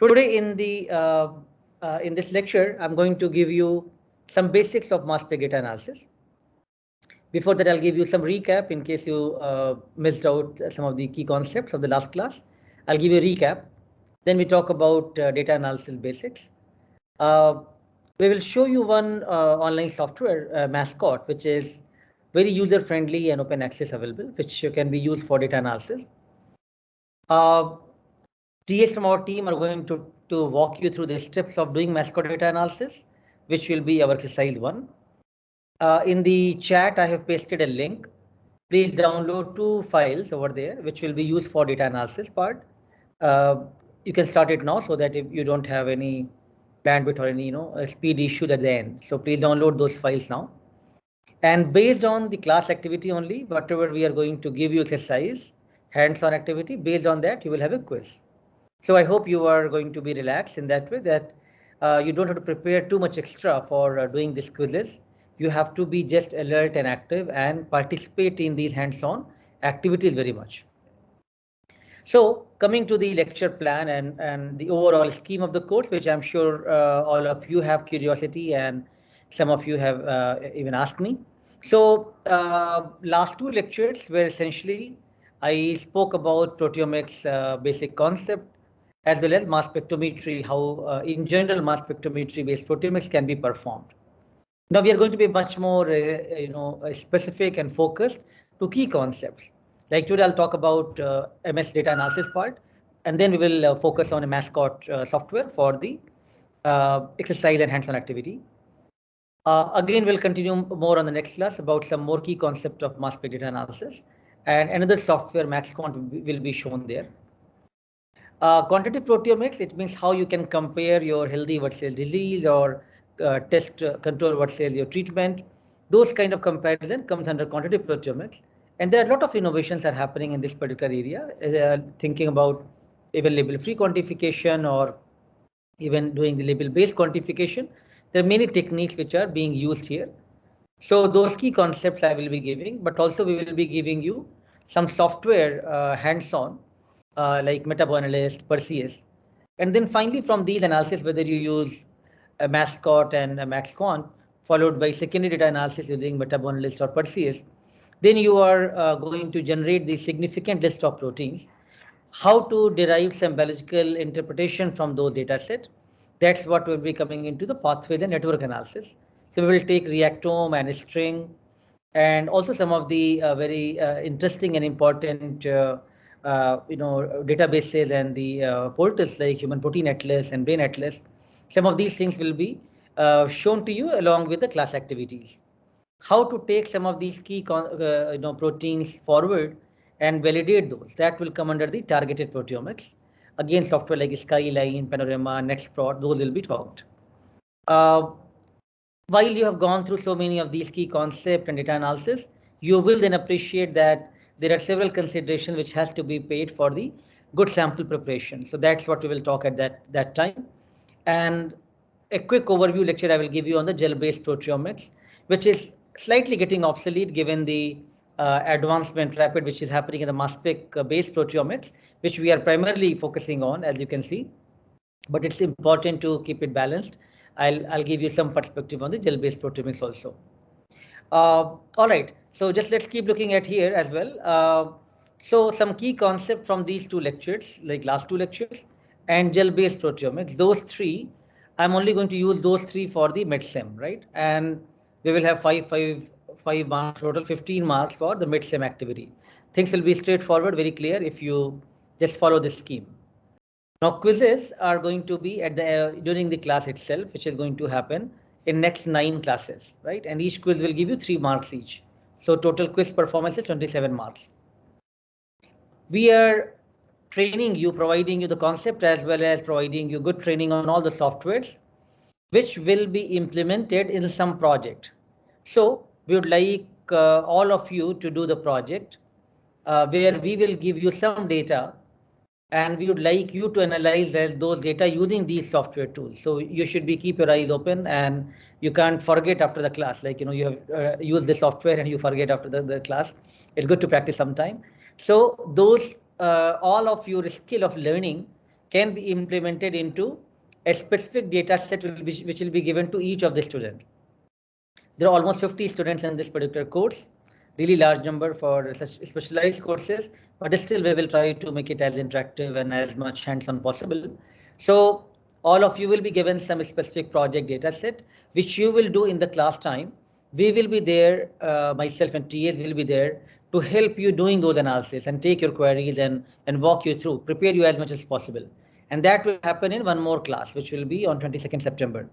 Today in this lecture, I'm going to give you some basics of mass spec data analysis. Before that, I'll give you some recap in case you missed out some of the key concepts of the last class. I'll give you a recap. Then we talk about data analysis basics. We will show you one online software, Mascot, which is very user-friendly and open access available, which can be used for data analysis. TAs from our team are going to walk you through the steps of doing Mascot data analysis, which will be our exercise 1. In the chat, I have pasted a link. Please download 2 files over there, which will be used for data analysis part. You can start it now so that if you don't have any bandwidth or any speed issue at the end. So please download those files now. And based on the class activity only, whatever we are going to give you exercise, hands-on activity, based on that, you will have a quiz. So I hope you are going to be relaxed in that way, that you don't have to prepare too much extra for doing these quizzes. You have to be just alert and active and participate in these hands-on activities very much. So coming to the lecture plan and the overall scheme of the course, which I'm sure all of you have curiosity and some of you have even asked me. So last 2 lectures were essentially I spoke about proteomics basic concept as well as mass spectrometry, how in general mass spectrometry based proteomics can be performed. Now we are going to be much more specific and focused to key concepts. Like today I'll talk about MS data analysis part, and then we will focus on a Mascot software for the exercise and hands-on activity. Again, we'll continue more on the next class about some more key concept of mass spec data analysis, and another software MaxQuant will be shown there. Quantitative proteomics, it means how you can compare your healthy versus disease or test control versus your treatment. Those kind of comparison comes under quantitative proteomics. And there are a lot of innovations are happening in this particular area, thinking about even label-free quantification or even doing the label-based quantification. There are many techniques which are being used here. So those key concepts I will be giving, but also we will be giving you some software hands-on like MetaboAnalyst, Perseus. And then finally from these analysis, whether you use a Mascot and a MaxQuant, followed by secondary data analysis using MetaboAnalyst or Perseus, then you are going to generate the significant list of proteins, how to derive some biological interpretation from those data set. That's what will be coming into the pathways and network analysis. So we will take reactome and string, and also some of the very interesting and important databases and the portals like Human Protein Atlas and Brain Atlas. Some of these things will be shown to you along with the class activities. How to take some of these key proteins forward and validate those. That will come under the targeted proteomics. Again, software like Skyline, Panorama, NextProt, those will be talked. While you have gone through so many of these key concepts and data analysis, you will then appreciate that there are several considerations which has to be paid for the good sample preparation. So that's what we will talk at that time. And a quick overview lecture I will give you on the gel-based proteomics, which is slightly getting obsolete given the advancement rapid which is happening in the mass spec based proteomics, which we are primarily focusing on, as you can see. But it's important to keep it balanced. I'll give you some perspective on the gel-based proteomics also. All right, so just let's keep looking at here as well. So some key concept from these 2 lectures, like last 2 lectures, and gel-based proteomics, those 3, I'm only going to use those 3 for the mid-sem, right? And we will have 5 marks, total 15 marks for the mid-sem activity. Things will be straightforward, very clear if you just follow this scheme. Now quizzes are going to be at the during the class itself, which is going to happen in next 9 classes, right? And each quiz will give you 3 marks each. So total quiz performance is 27 marks. We are training you, providing you the concept as well as providing you good training on all the softwares, which will be implemented in some project. So we would like all of you to do the project where we will give you some data, and we would like you to analyze those data using these software tools. So you should keep your eyes open, and you can't forget after the class, like you have used the software and you forget after the class. It's good to practice sometime. So those all of your skill of learning can be implemented into a specific data set which will be given to each of the students. There are almost 50 students in this particular course, really large number for such specialized courses, but still we will try to make it as interactive and as much hands-on possible. So all of you will be given some specific project data set, which you will do in the class time. We will be there, myself and TAs will be there to help you doing those analysis and take your queries and walk you through, prepare you as much as possible. And that will happen in one more class, which will be on 22nd September.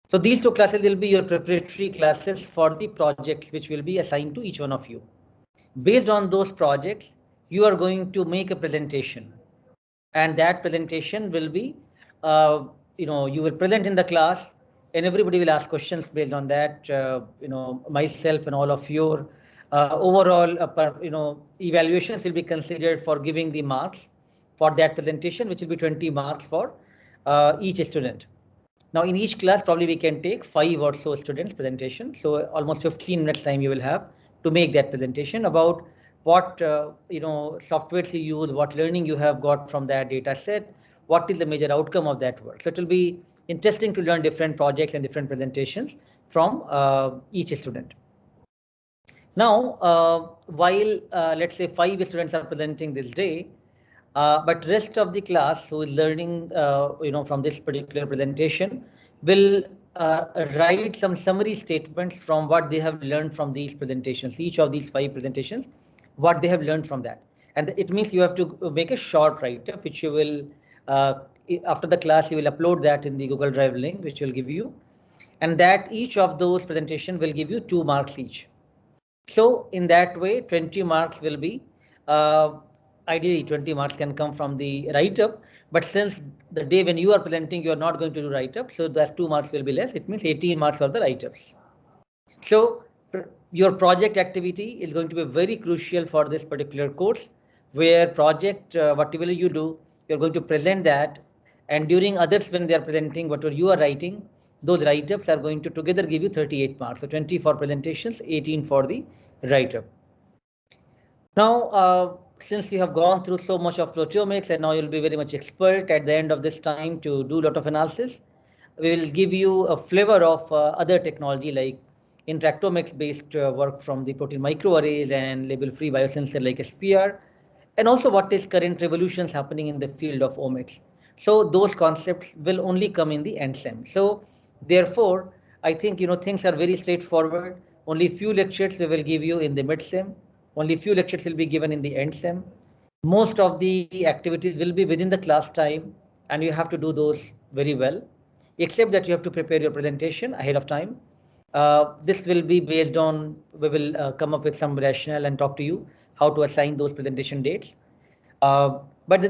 So these two classes will be your preparatory classes for the projects which will be assigned to each one of you. Based on those projects, you are going to make a presentation, and that presentation will be, you will present in the class, and everybody will ask questions based on that. Myself and all of your overall, evaluations will be considered for giving the marks for that presentation, which will be 20 marks for each student. Now in each class, probably we can take 5 or so students presentation. So almost 15 minutes time you will have to make that presentation about what softwares you use, what learning you have got from that data set, what is the major outcome of that work. So it will be interesting to learn different projects and different presentations from each student. Now, while let's say 5 students are presenting this day, but rest of the class who is learning, from this particular presentation will write some summary statements from what they have learned from these presentations, each of these 5 presentations, what they have learned from that. And it means you have to make a short write-up, which you will, after the class, you will upload that in the Google Drive link, which will give you, and that each of those presentations will give you 2 marks each. So in that way, 20 marks will be, ideally 20 marks can come from the write-up, but since the day when you are presenting, you are not going to do write-up, so that 2 marks will be less. It means 18 marks for the write-ups. So your project activity is going to be very crucial for this particular course, where project, whatever you do, you're going to present that, and during others when they are presenting whatever you are writing, those write-ups are going to together give you 38 marks. So 20 for presentations, 18 for the write-up. Now, since you have gone through so much of proteomics and now you'll be very much expert at the end of this time to do a lot of analysis, we will give you a flavor of other technology like interactomics based work from the protein microarrays and label-free biosensor like SPR, and also what is current revolutions happening in the field of omics. So those concepts will only come in the end sem. So therefore, I think things are very straightforward. Only few lectures we will give you in the mid sem. Only few lectures will be given in the end sem. Most of the activities will be within the class time, and you have to do those very well, except that you have to prepare your presentation ahead of time. This will be based on, we will come up with some rationale and talk to you how to assign those presentation dates. But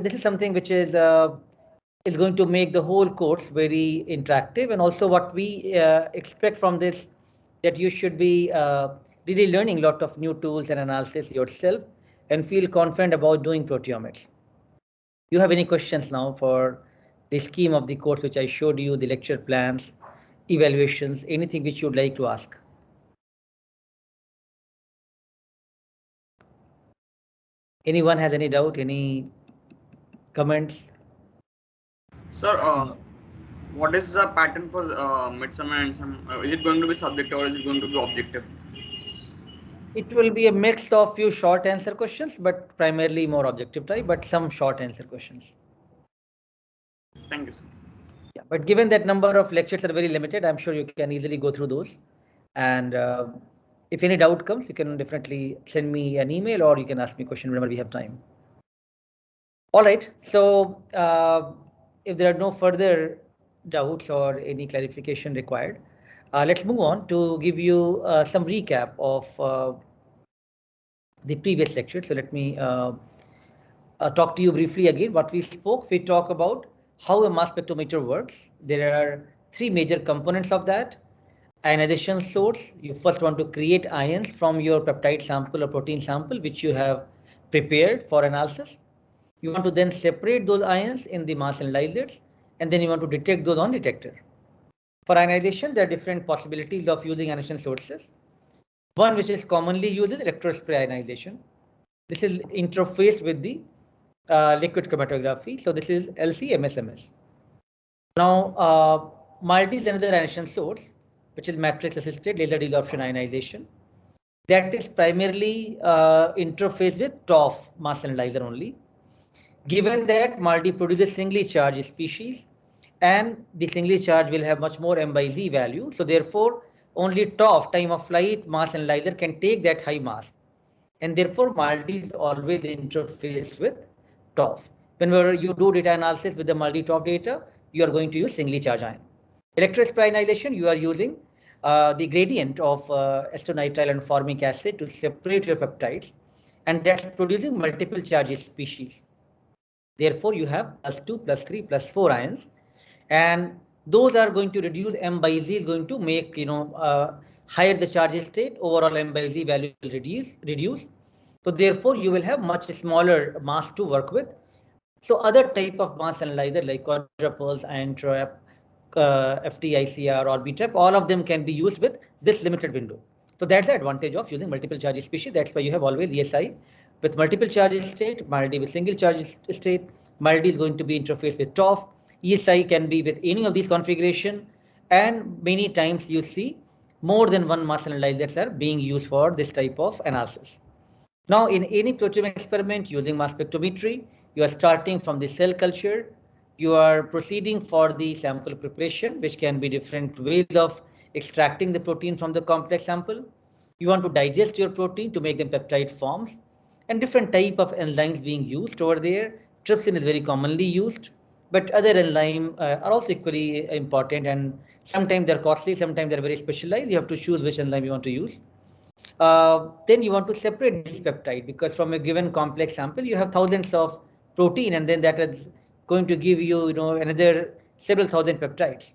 this is something which is going to make the whole course very interactive, and also what we expect from this, that you should be really learning a lot of new tools and analysis yourself and feel confident about doing proteomics. You have any questions now for the scheme of the course which I showed you, the lecture plans, evaluations, anything which you would like to ask? Anyone has any doubt, any comments? Sir, what is the pattern for midsummer and summer? Is it going to be subjective or is it going to be objective? It will be a mix of few short answer questions, but primarily more objective type, but some short answer questions. Thank you, sir. Yeah, but given that number of lectures are very limited, I'm sure you can easily go through those. And if any doubt comes, you can definitely send me an email or you can ask me a question whenever we have time. All right. So if there are no further doubts or any clarification required, let's move on to give you some recap of the previous lecture. So let me talk to you briefly again. What we spoke, we talk about how a mass spectrometer works. There are 3 major components of that. Ionization source, you first want to create ions from your peptide sample or protein sample, which you have prepared for analysis. You want to then separate those ions in the mass analyzers, and then you want to detect those on detector. For ionization, there are different possibilities of using ionization sources. One which is commonly used is electrospray ionization. This is interfaced with the liquid chromatography. So this is LC-MSMS. Now, MALDI is another ionization source, which is matrix-assisted laser desorption ionization. That is primarily interface with TOF mass analyzer only. Given that MALDI produces singly charged species, and the singly charge will have much more M/Z value. So therefore, only TOF, time of flight mass analyzer, can take that high mass. And therefore, MALDI is always interfaced with TOF. Whenever you do data analysis with the multi-TOF data, you are going to use singly charge ion. Electrospray ionization, you are using the gradient of acetonitrile and formic acid to separate your peptides, and that's producing multiple charge species. Therefore, you have +2, +3, +4 ions, and those are going to reduce. M/Z is going to make, higher the charge state, overall M/Z value will reduce. So therefore, you will have much smaller mass to work with. So other type of mass analyzer like quadruples, ion trap, FTICR or BTRAP, all of them can be used with this limited window. So that's the advantage of using multiple charge species. That's why you have always ESI with multiple charge state, MALDI with single charge state. MALDI is going to be interfaced with TOF. ESI can be with any of these configuration, and many times you see more than one mass analyzers are being used for this type of analysis. Now, in any proteome experiment using mass spectrometry, you are starting from the cell culture. You are proceeding for the sample preparation, which can be different ways of extracting the protein from the complex sample. You want to digest your protein to make them peptide forms, and different type of enzymes being used over there. Trypsin is very commonly used, but other enzymes are also equally important, and sometimes they're costly, sometimes they're very specialized. You have to choose which enzyme you want to use. Then you want to separate this peptide, because from a given complex sample you have thousands of protein, and then that is going to give you, another several thousand peptides.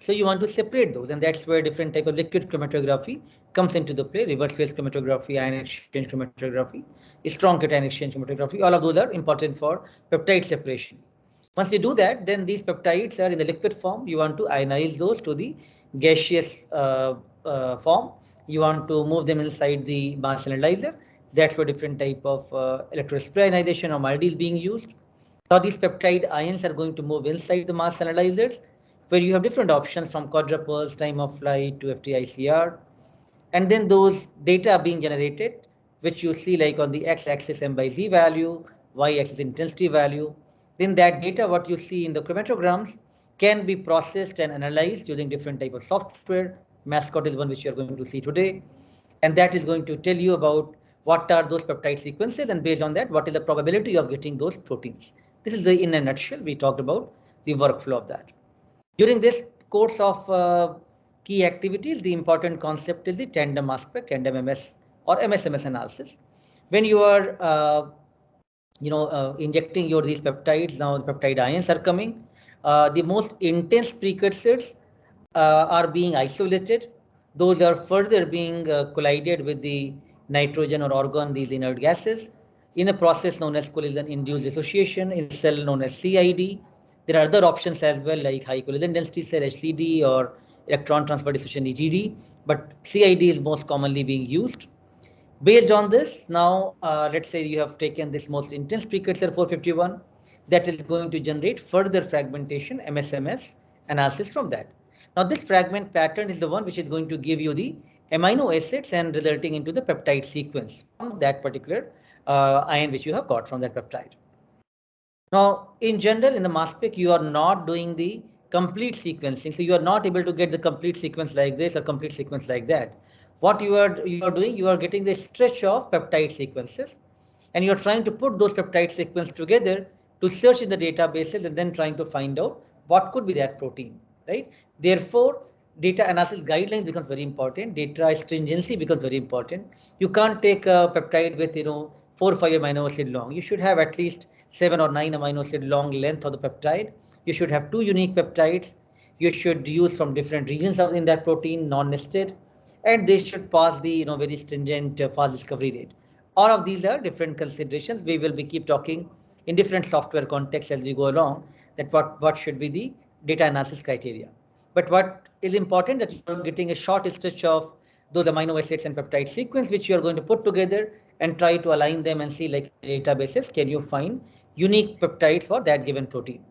So you want to separate those, and that's where different type of liquid chromatography comes into the play. Reverse phase chromatography, ion exchange chromatography, strong cation exchange chromatography. All of those are important for peptide separation. Once you do that, then these peptides are in the liquid form. You want to ionize those to the gaseous form. You want to move them inside the mass analyzer. That's where different type of electrospray ionization or MALDI is being used. Now these peptide ions are going to move inside the mass analyzers, where you have different options from quadruples, time of flight to FTICR. And then those data are being generated, which you see like on the x-axis M/Z value, y-axis intensity value. Then that data, what you see in the chromatograms, can be processed and analyzed using different type of software. Mascot is one which you are going to see today. And that is going to tell you about what are those peptide sequences, and based on that, what is the probability of getting those proteins. This is in a nutshell, we talked about the workflow of that. During this course of key activities, the important concept is the tandem aspect, tandem MS or MSMS analysis. When you are injecting these peptides, now the peptide ions are coming. The most intense precursors are being isolated. Those are further being collided with the nitrogen or argon, these inert gases, in a process known as collision-induced dissociation, in a cell known as CID. There are other options as well, like high collision density cell, HCD, or electron transfer dissociation, ETD, but CID is most commonly being used. Based on this, now let's say you have taken this most intense precursor 451, that is going to generate further fragmentation, MSMS analysis from that. Now this fragment pattern is the one which is going to give you the amino acids and resulting into the peptide sequence from that particular ion which you have got from that peptide. Now, in general, in the mass spec, you are not doing the complete sequencing. So you are not able to get the complete sequence like this or complete sequence like that. What you are doing, you are getting the stretch of peptide sequences, and you are trying to put those peptide sequences together to search in the databases and then trying to find out what could be that protein, right? Therefore, data analysis guidelines becomes very important. Data stringency becomes very important. You can't take a peptide with 4 or 5 amino acid long. You should have at least 7 or 9 amino acid long length of the peptide. You should have 2 unique peptides. You should use from different regions in that protein, non-nested, and they should pass the very stringent fast discovery rate. All of these are different considerations. We will be keep talking in different software contexts as we go along, that what should be the data analysis criteria. But what is important, that you're getting a short stretch of those amino acids and peptide sequence, which you are going to put together and try to align them and see, like databases, can you find unique peptides for that given protein.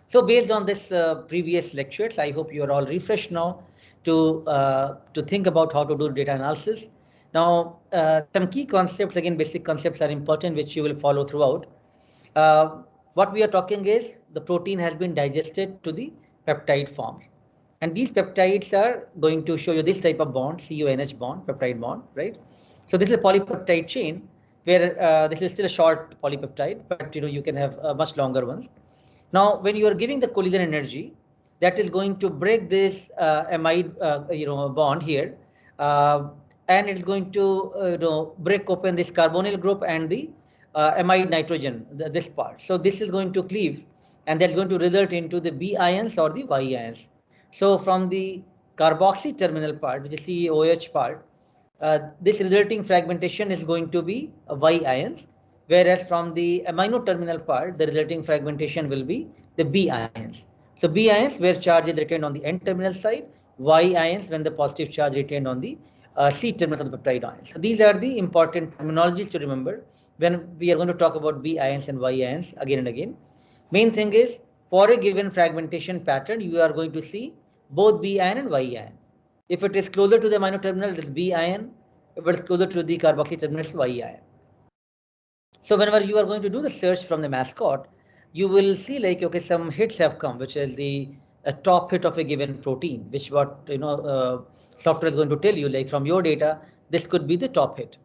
So based on this previous lectures, I hope you are all refreshed now to think about how to do data analysis. Now, some key concepts, again, basic concepts are important, which you will follow throughout. What we are talking is the protein has been digested to the peptide form. And these peptides are going to show you this type of bond, CONH bond, peptide bond, right? So this is a polypeptide chain where this is still a short polypeptide, but you can have much longer ones. Now, when you are giving the collision energy, that is going to break this amide bond here, and it's going to break open this carbonyl group and the amide nitrogen, this part. So this is going to cleave, and that's going to result into the B ions or the Y ions. So from the carboxy terminal part, which is COH part, this resulting fragmentation is going to be Y ions, whereas from the amino terminal part, the resulting fragmentation will be the B ions. So B ions where charge is retained on the N terminal side, Y ions when the positive charge retained on the C terminal of the peptide ions. So these are the important terminologies to remember when we are going to talk about B ions and Y ions again and again. Main thing is, for a given fragmentation pattern, you are going to see both B ion and Y ion. If it is closer to the amino terminal, it is B ion. If it is closer to the carboxy terminal, it's Y ion. So whenever you are going to do the search from the mascot, you will see like, okay, some hits have come, which is the top hit of a given protein, which what software is going to tell you, like from your data, this could be the top hit.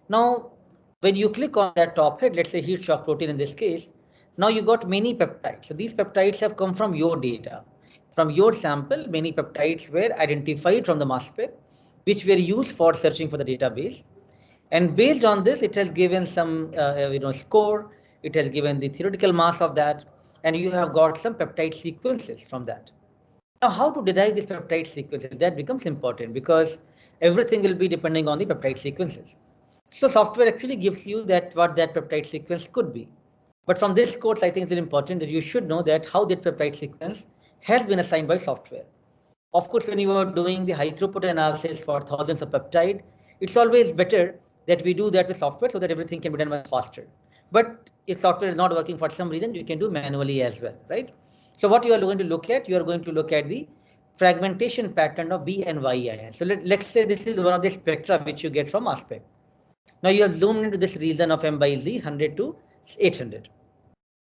Now, when you click on that top hit, let's say heat shock protein in this case, now you got many peptides. So these peptides have come from your data. From your sample, many peptides were identified from the mass spec, which were used for searching for the database. And based on this, it has given some score. It has given the theoretical mass of that, and you have got some peptide sequences from that. Now, how to derive these peptide sequences? That becomes important because everything will be depending on the peptide sequences. So software actually gives you that what that peptide sequence could be. But from this course, I think it's important that you should know that how that peptide sequence has been assigned by software. Of course, when you are doing the high throughput analysis for thousands of peptide, it's always better that we do that with software so that everything can be done much faster. But if software is not working for some reason, you can do manually as well, right? So what you are going to look at, you are going to look at the fragmentation pattern of B and Y ions. So let's say this is one of the spectra which you get from mass spec. Now you have zoomed into this region of M by Z 100 to 800.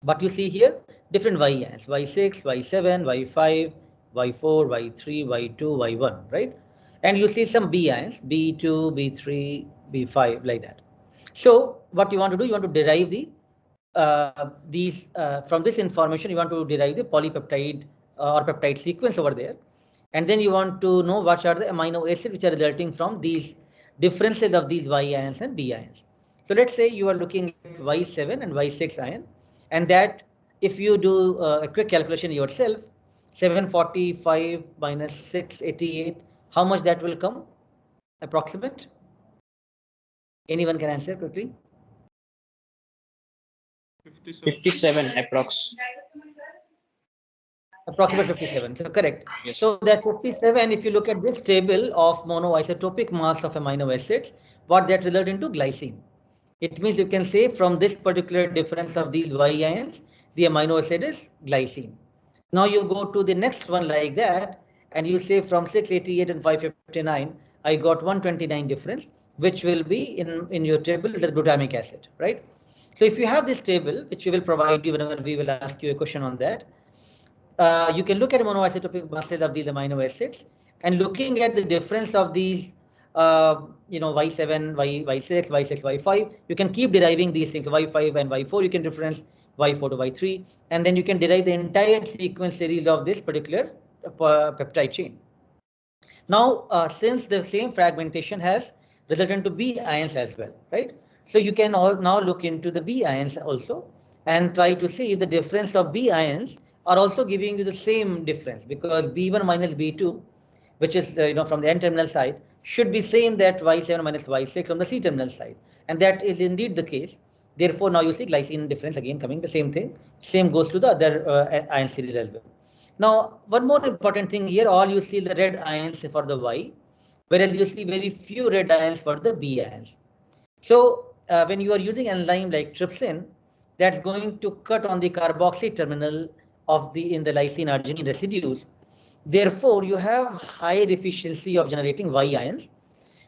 But you see here different Y ions, Y6, Y7, Y5, Y4, Y3, Y2, Y1, right? And you see some B ions, B2, B3, B5, like that. So what you want to do, you want to derive the from this information, you want to derive the polypeptide or peptide sequence over there. And then you want to know what are the amino acids which are resulting from these differences of these Y ions and B ions. So let's say you are looking at Y7 and Y6 ion, and that if you do a quick calculation yourself, 745 minus 688, how much that will come? Approximate? Anyone can answer quickly? 57 approx. Approximately 57. So correct. Yes. So that 57, if you look at this table of monoisotopic mass of amino acids, what that result into glycine. It means you can say from this particular difference of these Y ions, the amino acid is glycine. Now you go to the next one like that, and you say from 688 and 559, I got 129 difference, which will be in your table, it is glutamic acid, right? So if you have this table, which we will provide you whenever we will ask you a question on that, you can look at monoisotopic masses of these amino acids, and looking at the difference of these, Y7, Y6, Y6, Y5, you can keep deriving these things. Y5 and Y4, you can difference Y4 to Y3, and then you can derive the entire sequence series of this particular peptide chain. Now, since the same fragmentation has resulted into B ions as well, right? So you can now look into the B ions also and try to see if the difference of B ions are also giving you the same difference, because B1 minus B2, which is from the N terminal side, should be same that Y7 minus Y6 from the C terminal side, and that is indeed the case. Therefore, now you see glycine difference again coming, the same thing. Same goes to the other ion series as well. Now, one more important thing here, all you see the red ions for the Y, whereas you see very few red ions for the B ions. So when you are using enzyme like trypsin, that's going to cut on the carboxy terminal of in the lysine arginine residues. Therefore, you have higher efficiency of generating Y ions,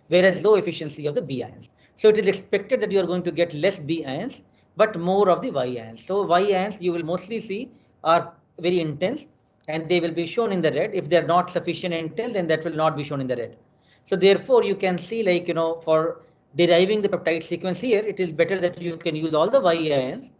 whereas low efficiency of the B ions. So it is expected that you are going to get less B ions, but more of the Y ions. So Y ions you will mostly see are very intense, and they will be shown in the red. If they're not sufficient intense, then that will not be shown in the red. So therefore, you can see, like, for deriving the peptide sequence here, it is better that you can use all the Y ions.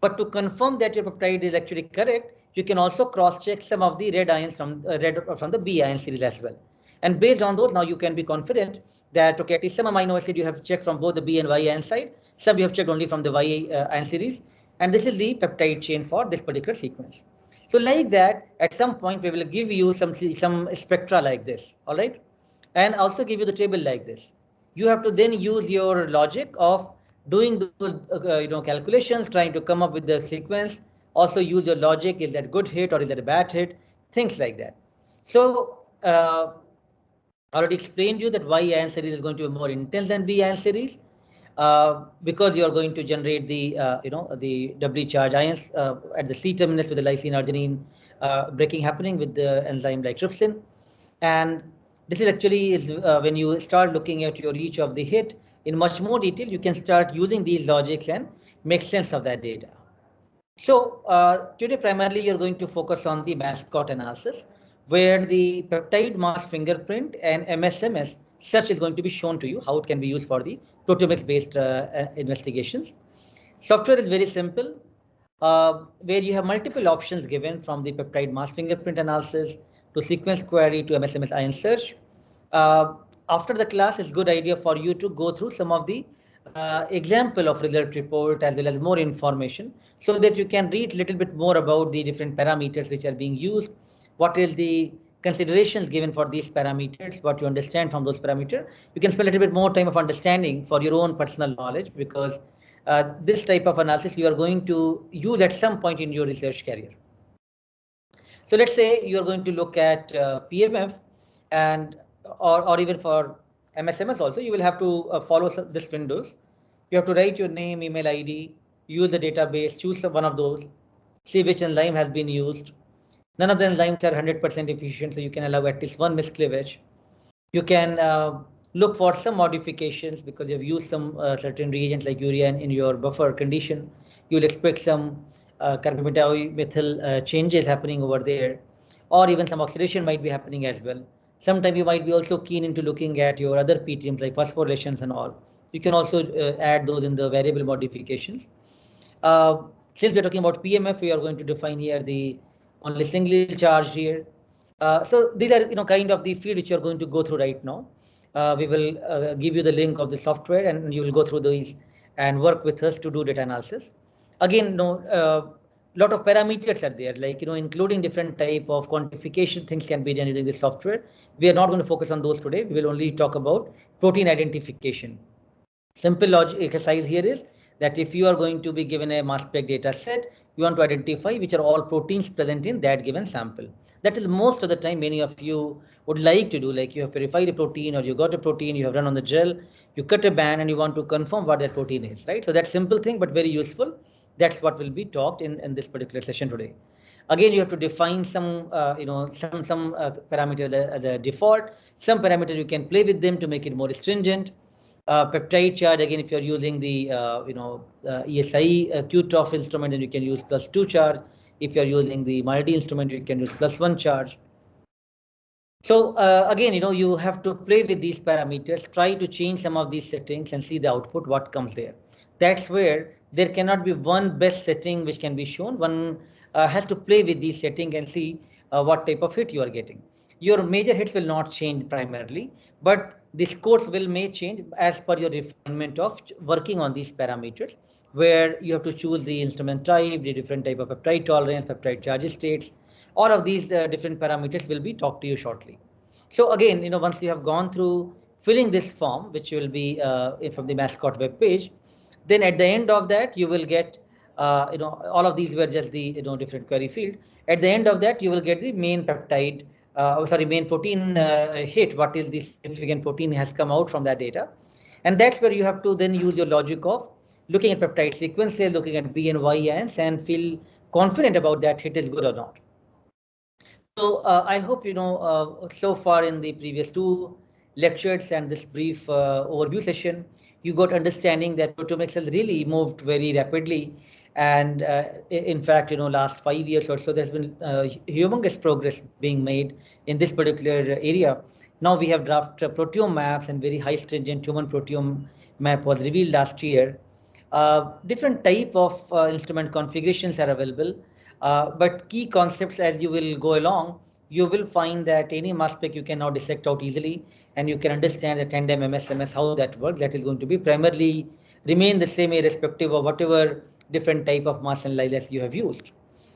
But to confirm that your peptide is actually correct, you can also cross-check some of the red ions from the B ion series as well. And based on those, now you can be confident that, okay, at least some amino acid you have checked from both the B and Y ion side, some you have checked only from the Y ion series, and this is the peptide chain for this particular sequence. So like that, at some point we will give you some spectra like this, all right, and also give you the table like this. You have to then use your logic of doing those calculations, trying to come up with the sequence. Also use your logic, is that good hit or is that a bad hit, things like that. So I already explained you that Y ion series is going to be more intense than B ion series, because you are going to generate the the doubly charged ions at the C terminus with the lysine arginine breaking happening with the enzyme like trypsin. And this is actually when you start looking at your each of the hit in much more detail, you can start using these logics and make sense of that data. So today primarily you're going to focus on the mascot analysis, where the peptide mass fingerprint and MSMS search is going to be shown to you, how it can be used for the proteomics based investigations. Software is very simple, where you have multiple options given, from the peptide mass fingerprint analysis to sequence query to MSMS ion search. After the class, it's a good idea for you to go through some of the example of result report as well as more information, so that you can read a little bit more about the different parameters which are being used, what is the considerations given for these parameters, what you understand from those parameters. You can spend a little bit more time of understanding for your own personal knowledge, because this type of analysis you are going to use at some point in your research career. So let's say you are going to look at PMF, and or even for MSMS also, you will have to follow this windows. You have to write your name, email ID, use the database, choose one of those, see which enzyme has been used. None of the enzymes are 100% efficient, so you can allow at least one miscleavage. You can look for some modifications because you've used some certain reagents like urea in your buffer condition. You'll expect some carbamidinomethyl changes happening over there, or even some oxidation might be happening as well. Sometimes you might be also keen into looking at your other PTMs like phosphorylations and all. You can also add those in the variable modifications. Since we're talking about PMF, we are going to define here the only singly charged here. So these are kind of the field which you're going to go through right now. We will give you the link of the software, and you will go through these and work with us to do data analysis. Again, lot of parameters are there, like including different type of quantification things can be done using the software. We are not going to focus on those today. We will only talk about protein identification. Simple logic exercise here is that if you are going to be given a mass spec data set, you want to identify which are all proteins present in that given sample. That is most of the time many of you would like to do, like you have verified a protein, or you got a protein, you have run on the gel, you cut a band and you want to confirm what that protein is, right? So that's simple thing, but very useful. That's what will be talked in this particular session today. Again, you have to define some parameter as a default. Some parameter you can play with them to make it more stringent. Peptide charge, again, if you're using the ESI QTOF instrument, then you can use +2 charge. If you're using the MALDI instrument, you can use +1 charge. So again, you have to play with these parameters, try to change some of these settings and see the output, what comes there. That's where there cannot be one best setting which can be shown. One has to play with these settings and see what type of hit you are getting. Your major hits will not change primarily, but the scores may change as per your refinement of working on these parameters, where you have to choose the instrument type, the different type of peptide tolerance, peptide charge states. All of these different parameters will be talked to you shortly. So again, once you have gone through filling this form, which will be from the mascot web page, then at the end of that you will get all of these were just the different query field. At the end of that you will get the main peptide main protein hit, what is the significant protein has come out from that data. And that's where you have to then use your logic of looking at peptide sequences, looking at B and Y ions, and feel confident about that hit is good or not. So I hope so far in the previous 2 lectures and this brief overview session, you got understanding that proteomics has really moved very rapidly, and in fact, last 5 years or so, there's been humongous progress being made in this particular area. Now we have draft proteome maps, and very high stringent human proteome map was revealed last year. Different type of instrument configurations are available. But key concepts as you will go along, you will find that any mass spec you can now dissect out easily, and you can understand the tandem MSMS, how that works. That is going to be primarily remain the same irrespective of whatever different type of mass analysis you have used.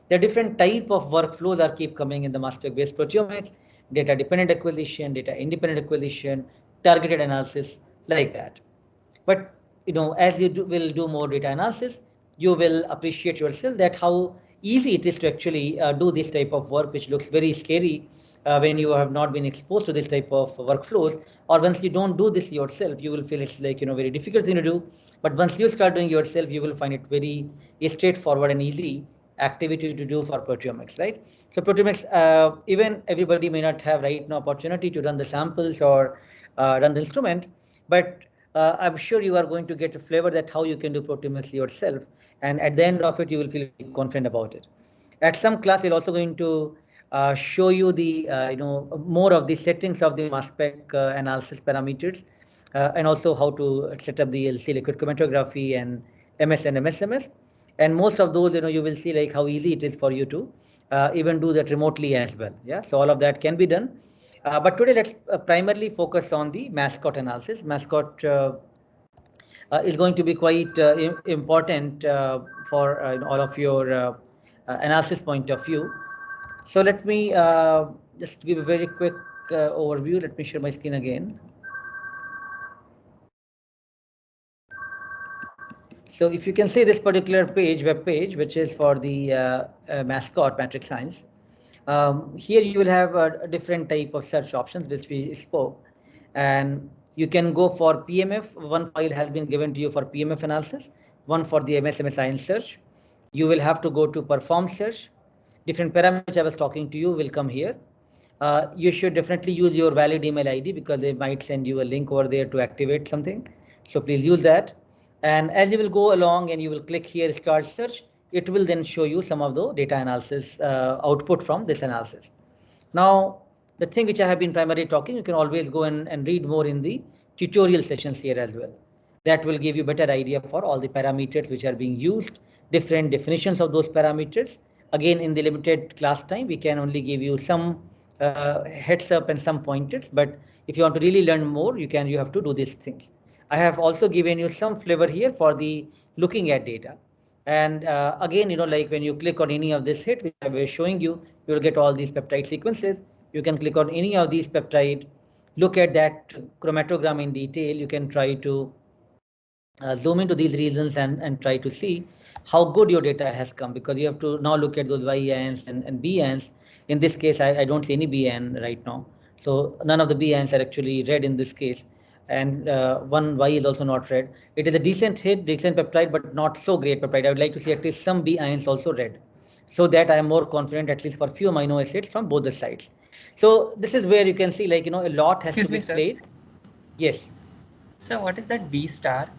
The different type of workflows are keep coming in the mass spec based proteomics, data dependent acquisition, data independent acquisition, targeted analysis, like that. But as you will do more data analysis, you will appreciate yourself that how easy it is to actually do this type of work, which looks very scary when you have not been exposed to this type of workflows, or once you don't do this yourself, you will feel it's like very difficult thing to do. But once you start doing yourself, you will find it very straightforward and easy activity to do for proteomics, right? So proteomics, even everybody may not have right now opportunity to run the samples or run the instrument, but I'm sure you are going to get a flavor that how you can do proteomics yourself, and at the end of it, you will feel confident about it. At some class, we're also going to show you the more of the settings of the mass spec analysis parameters, and also how to set up the LC liquid chromatography and MS and MSMS. And most of those, you will see like how easy it is for you to even do that remotely as well. Yeah, so all of that can be done. But today, let's primarily focus on the mascot analysis. Mascot is going to be quite important for all of your analysis point of view. So let me just give a very quick overview. Let me share my screen again. So if you can see this particular page, web page, which is for the mascot matrix science. Here you will have a different type of search options which we spoke, and you can go for PMF. One file has been given to you for PMF analysis, one for the MSMS science search. You will have to go to perform search. Different parameters I was talking to you will come here. You should definitely use your valid email ID because they might send you a link over there to activate something. So please use that. And as you will go along and you will click here start search, it will then show you some of the data analysis output from this analysis. Now, the thing which I have been primarily talking, you can always go and read more in the tutorial sessions here as well. That will give you better idea for all the parameters which are being used, different definitions of those parameters. Again, in the limited class time, we can only give you some heads up and some pointers. But if you want to really learn more, you have to do these things. I have also given you some flavor here for the looking at data. And again, like when you click on any of this hit, which I was showing you, you will get all these peptide sequences. You can click on any of these peptide, look at that chromatogram in detail. You can try to zoom into these regions and try to see how good your data has come, because you have to now look at those Y ions and B ions. In this case, I don't see any B ion right now. So none of the B ions are actually red in this case. And one Y is also not red. It is a decent hit, decent peptide, but not so great peptide. I would like to see at least some B ions also red, so that I am more confident at least for few amino acids from both the sides. So this is where you can see like, a lot has to be played. Yes. So what is that B star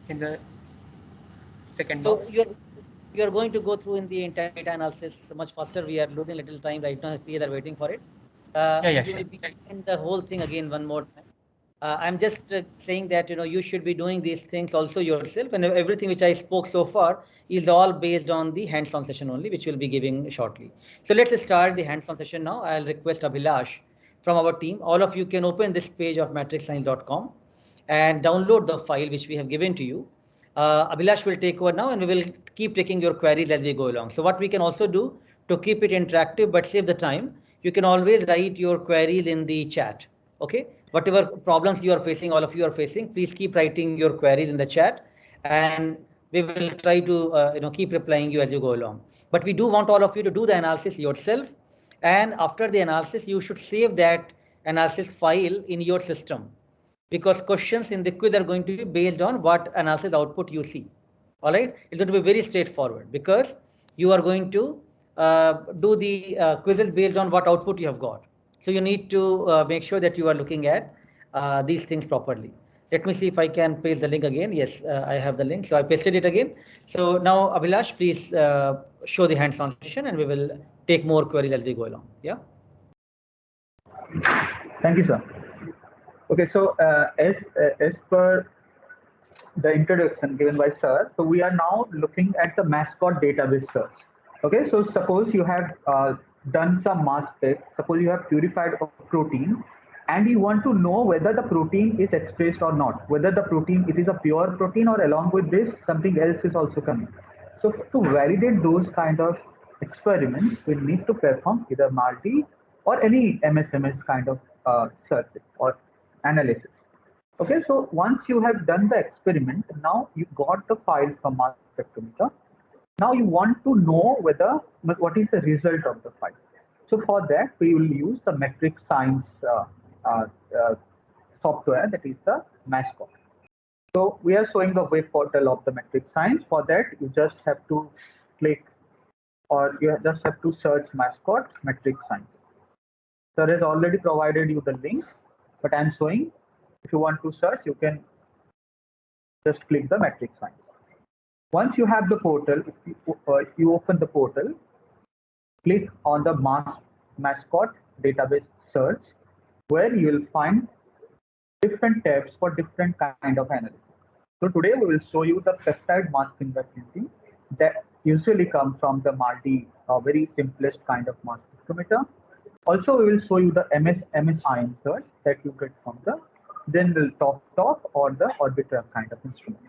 in the second box? So you're going to go through in the entire data analysis much faster. We are losing little time right now. We are waiting for it. Sure. And the whole thing again one more time. I'm just saying that you should be doing these things also yourself, and everything which I spoke so far is all based on the hands-on session only, which we'll be giving shortly. So let's start the hands-on session now. I'll request Abhilash from our team. All of you can open this page of matrixscience.com and download the file which we have given to you. Abhilash will take over now, and we will keep taking your queries as we go along. So what we can also do to keep it interactive but save the time, you can always write your queries in the chat. Okay, whatever problems you are facing, all of you are facing, please keep writing your queries in the chat, and we will try to keep replying you as you go along. But we do want all of you to do the analysis yourself, and after the analysis, you should save that analysis file in your system. because questions in the quiz are going to be based on what analysis output you see. All right, it's going to be very straightforward because you are going to do the quizzes based on what output you have got. So you need to make sure that you are looking at these things properly. Let me see if I can paste the link again. Yes, I have the link. So I pasted it again. So now, Abhilash, please show the hands-on session and we will take more queries as we go along. Yeah. Thank you, sir. Okay, so as per the introduction given by sir, so we are now looking at the mascot database search. Okay, so suppose you have done some mass spec, suppose you have purified a protein and you want to know whether the protein is expressed or not, whether the protein, it is a pure protein or along with this, something else is also coming. So to validate those kind of experiments, we need to perform either MALDI or any MSMS kind of search or analysis. Okay, so once you have done the experiment, now you got the file from mass spectrometer. Now you want to know whether what is the result of the file. So for that, we will use the Matrix Science software, that is the mascot. So we are showing the web portal of the Matrix Science. For that, you just have to click or you just have to search mascot Matrix Science. Sir has already provided you the link, but I'm showing if you want to search, you can just click the Matrix Science. Once you have the portal, you open the portal, click on the mascot database search, where you will find different tabs for different kind of analysis. So today we will show you the peptide mass fingerprinting that usually comes from the MALDI, very simplest kind of mass spectrometer. Also, we will show you the MS ion search that you get from the general top or the orbiter kind of instrument.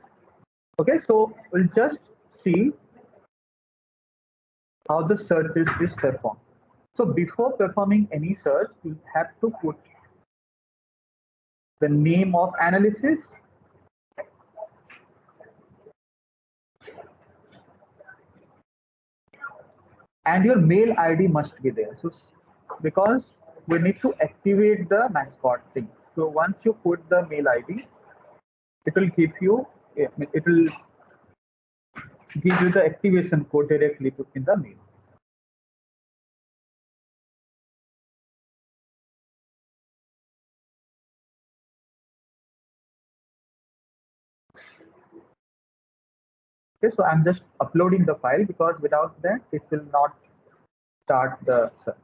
Okay, so we'll just see how the search is performed. So before performing any search, you have to put the name of analysis, and your mail ID must be there. So because we need to activate the mascot thing. So once you put the mail ID, it will give you the activation code directly in the mail. Okay, so I'm just uploading the file because without that it will not start the search.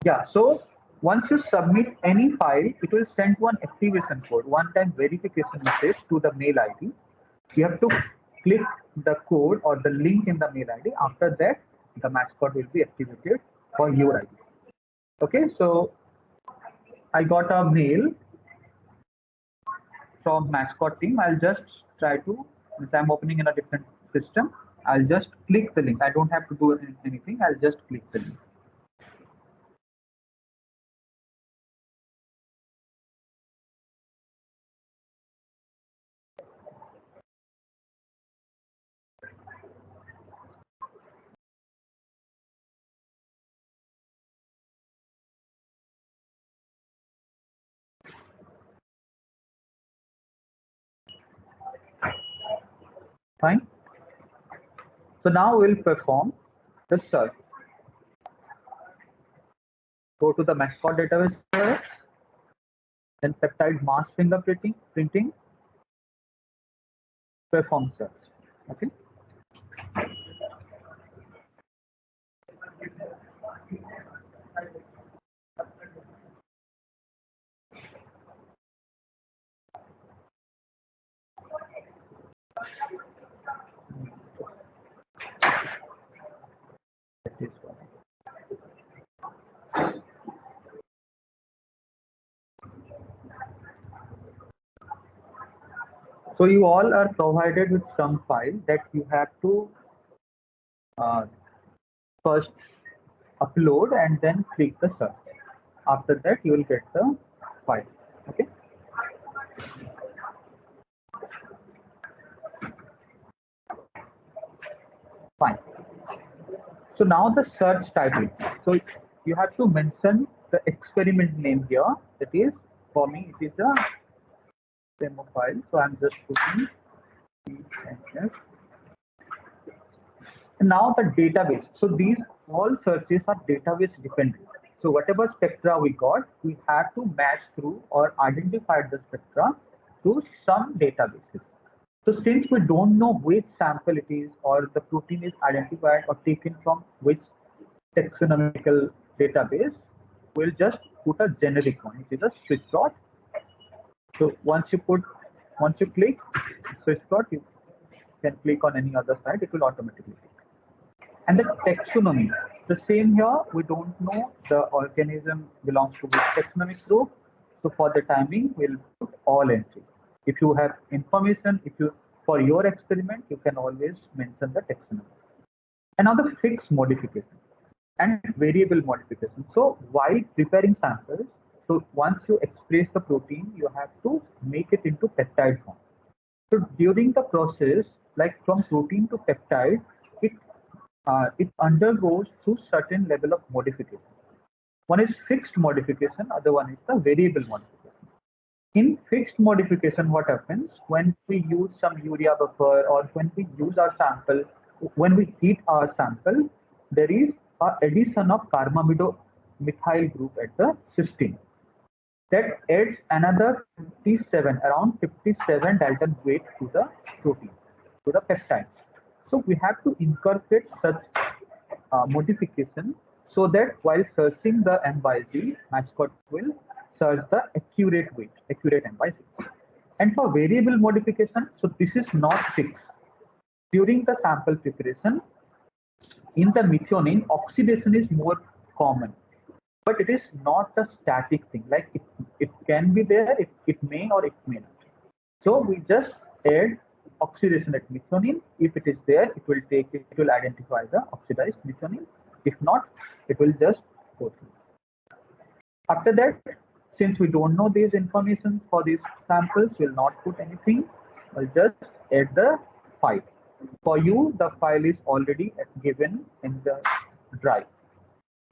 Yeah, so once you submit any file, it will send one activation code, one-time verification message to the mail ID. You have to click the code or the link in the mail ID. After that, the mascot will be activated for your ID. Okay, so I got a mail from mascot team. I'll just try to, since I'm opening in a different system, I'll just click the link. I don't have to do anything. I'll just click the link. Fine. So now we'll perform the search. Go to the mascot database search, then peptide mass fingerprinting, perform search. Okay. So you all are provided with some file that you have to first upload and then click the search. After that, you will get the file. Okay. Fine. So now the search title. So you have to mention the experiment name here. That is, for me, it is a demo file. So I'm just putting DNS. And now the database. So these all searches are database dependent. So whatever spectra we got, we have to match through or identify the spectra through some databases. So since we don't know which sample it is or the protein is identified or taken from which taxonomical database, we'll just put a generic one, which is a switch plot. So once you click switch plot, you can click on any other side, it will automatically click. And the taxonomy, the same here, we don't know the organism belongs to which taxonomic group. So for the timing, we'll put all entries. If you have information, for your experiment, you can always mention the taxonomy. And now the fixed modification and variable modification. So while preparing samples, so once you express the protein, you have to make it into peptide form. So during the process, like from protein to peptide, it undergoes through certain level of modification. One is fixed modification, other one is the variable modification. In fixed modification, what happens when we use some urea buffer or when we use our sample, when we heat our sample, there is an addition of carbamido methyl group at the cysteine. That adds another 57, around 57 Dalton weight to the protein, to the peptide. So we have to incorporate such modification so that while searching the M by Z, mascot will search the accurate weight, accurate M by Z. And for variable modification, so this is not fixed. During the sample preparation, in the methionine, oxidation is more common, but it is not a static thing. Like it can be there, it may or it may not. So we just add oxidation at methionine. If it is there, it will identify the oxidized methionine. If not, it will just go through. After that, since we don't know these information for these samples, we'll not put anything. We'll just add the file. For you, the file is already given in the drive.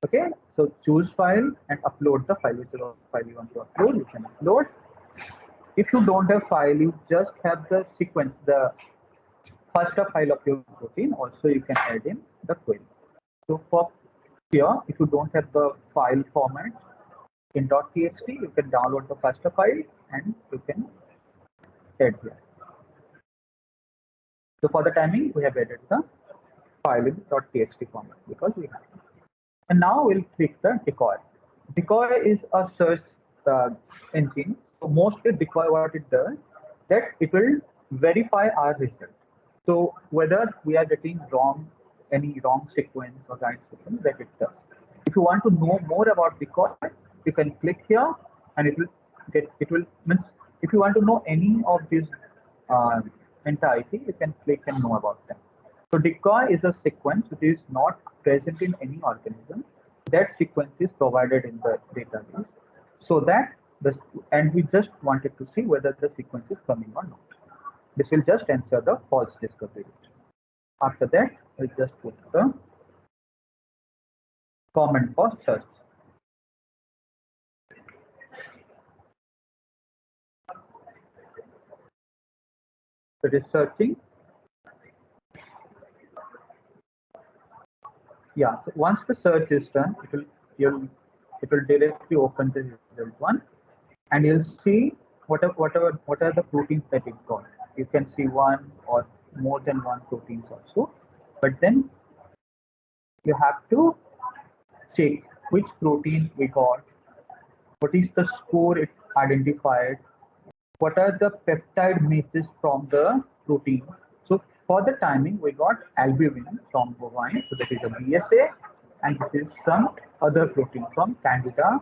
Okay, so choose file and upload the file, whichever file you want to upload, you can upload. If you don't have file, you just have the sequence, the FASTA file of your protein. Also, you can add in the query. So for here, if you don't have the file format in .txt, you can download the FASTA file and you can add here. So for the timing, we have added the file in .txt format because we have it. And now we'll click the decoy. Decoy is a search engine. So mostly decoy, what it does, that it will verify our result. So whether we are getting any wrong sequence or right sequence, that it does. If you want to know more about decoy, you can click here, and if you want to know any of these entirety, you can click and know about them. So decoy is a sequence which is not present in any organism. That sequence is provided in the database, so that and we just wanted to see whether the sequence is coming or not. This will just answer the false discovery rate. After that, we'll just put the comment for search. So it is searching. Yeah, so once the search is done, it will directly open the result one, and you'll see what are the proteins that it got. You can see one or more than one proteins also, but then you have to check which protein we got, what is the score it identified, what are the peptide matches from the protein. So for the timing, we got albumin from bovine, so that is a BSA, and this is some other protein from Candida